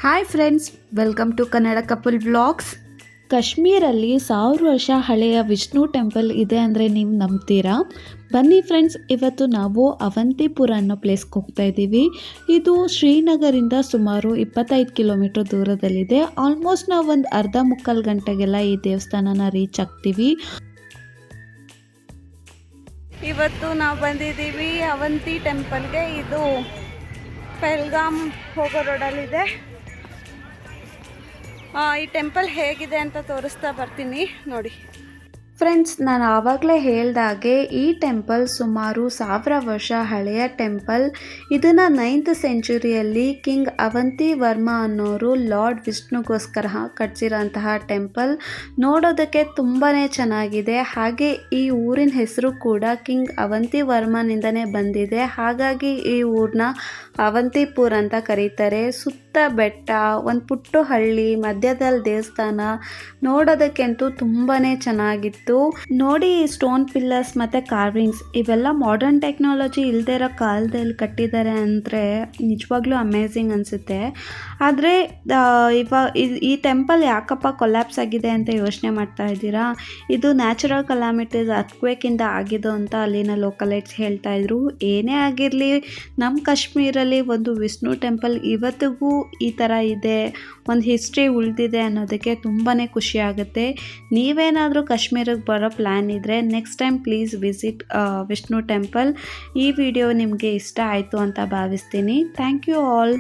Hi friends, welcome to Kannada couple vlogs. ಕಾಶ್ಮೀರಲ್ಲಿ 1000 ವರ್ಷ ಹಳೆಯ ವಿಷ್ಣು ಟೆಂಪಲ್ ಇದೆ ಅಂದರೆ ನೀವು ನಂಬ್ತೀರಾ? ಬನ್ನಿ ಫ್ರೆಂಡ್ಸ್, ಇವತ್ತು ನಾವು ಅವಂತಿಪುರ ಅನ್ನೋ ಪ್ಲೇಸ್ಗೆ ಹೋಗ್ತಾ ಇದ್ದೀವಿ. ಇದು ಶ್ರೀನಗರಿಂದ ಸುಮಾರು 25 ಕಿಲೋಮೀಟರ್ ದೂರದಲ್ಲಿದೆ. ಆಲ್ಮೋಸ್ಟ್ ನಾವು ಒಂದು ಅರ್ಧ ಮುಕ್ಕಾಲು ಗಂಟೆಗೆಲ್ಲ ಈ ದೇವಸ್ಥಾನನ ರೀಚ್ ಆಗ್ತೀವಿ. ಇವತ್ತು ನಾವು ಬಂದಿದ್ದೀವಿ ಅವಂತಿ ಟೆಂಪಲ್ಗೆ. ಇದು ಪೆಹಲ್ಗಾಮ್ ಹೋಗೋ ರೋಡಲ್ಲಿದೆ. ಈ ಟೆಂಪಲ್ ಹೇಗಿದೆ ಅಂತ ತೋರಿಸ್ತಾ ಬರ್ತೀನಿ ನೋಡಿ. ಫ್ರೆಂಡ್ಸ್, ನಾನು ಆವಾಗಲೇ ಹೇಳ್ದಾಗೆ ಈ ಟೆಂಪಲ್ ಸುಮಾರು 1000 ವರ್ಷ ಹಳೆಯ ಟೆಂಪಲ್. ಇದನ್ನು 9th ಸೆಂಚುರಿಯಲ್ಲಿ ಕಿಂಗ್ ಅವಂತಿ ವರ್ಮ ಅನ್ನೋರು ಲಾರ್ಡ್ ವಿಷ್ಣುಗೋಸ್ಕರ ಕಟ್ಸಿರೋಂತಹ ಟೆಂಪಲ್. ನೋಡೋದಕ್ಕೆ ತುಂಬಾ ಚೆನ್ನಾಗಿದೆ. ಹಾಗೆ ಈ ಊರಿನ ಹೆಸರು ಕೂಡ ಕಿಂಗ್ ಅವಂತಿ ವರ್ಮನಿಂದನೇ ಬಂದಿದೆ. ಹಾಗಾಗಿ ಈ ಊರನ್ನ ಅವಂತಿಪುರ ಅಂತ ಕರೀತಾರೆ. ಸುತ್ತ ಬೆಟ್ಟ, ಒಂದು ಪುಟ್ಟ ಹಳ್ಳಿ, ಮಧ್ಯದಲ್ಲಿ ದೇವಸ್ಥಾನ. ನೋಡೋದಕ್ಕಂತೂ ತುಂಬಾ ಚೆನ್ನಾಗಿತ್ತು. ನೋಡಿ, ಸ್ಟೋನ್ ಪಿಲ್ಲರ್ಸ್ ಮತ್ತು ಕಾರ್ವಿಂಗ್ಸ್ ಇವೆಲ್ಲ ಮಾಡರ್ನ್ ಟೆಕ್ನಾಲಜಿ ಇಲ್ಲದೆ ಇರೋ ಕಾಲದಲ್ಲಿ ಕಟ್ಟಿದ್ದಾರೆ ಅಂದರೆ ನಿಜವಾಗ್ಲೂ ಅಮೇಝಿಂಗ್ ಅನಿಸುತ್ತೆ. ಆದರೆ ಈ ಟೆಂಪಲ್ ಯಾಕಪ್ಪ ಕೊಲ್ಯಾಪ್ಸ್ ಆಗಿದೆ ಅಂತ ಯೋಚನೆ ಮಾಡ್ತಾ ಇದ್ದೀರಾ? ಇದು ನ್ಯಾಚುರಲ್ ಕಲಾಮಿಟೀಸ್ ಅರ್ಥ್ಕ್ವೇಕಿಂದ ಆಗಿದ್ದು ಅಂತ ಅಲ್ಲಿನ ಲೋಕಲೈಟ್ಸ್ ಹೇಳ್ತಾ ಇದ್ರು. ಏನೇ ಆಗಿರಲಿ, ನಮ್ಮ ಕಾಶ್ಮೀರಲ್ಲಿ ಒಂದು ವಿಷ್ಣು ಟೆಂಪಲ್ ಇವತ್ತಿಗೂ ಈ ಥರ ಇದೆ, ಒಂದು ಹಿಸ್ಟ್ರಿ ಉಳಿದಿದೆ ಅನ್ನೋದಕ್ಕೆ ತುಂಬಾ ಖುಷಿ ಆಗುತ್ತೆ. ನೀವೇನಾದರೂ ಕಾಶ್ಮೀರಕ್ಕೆ ಬರೋ ಪ್ಲ್ಯಾನ್ ಇದ್ದರೆ next time please visit Vishnu temple. ಈ ವಿಡಿಯೋ ನಿಮಗೆ ಇಷ್ಟ ಆಯಿತು ಅಂತ ಭಾವಿಸ್ತೀನಿ. Thank you all.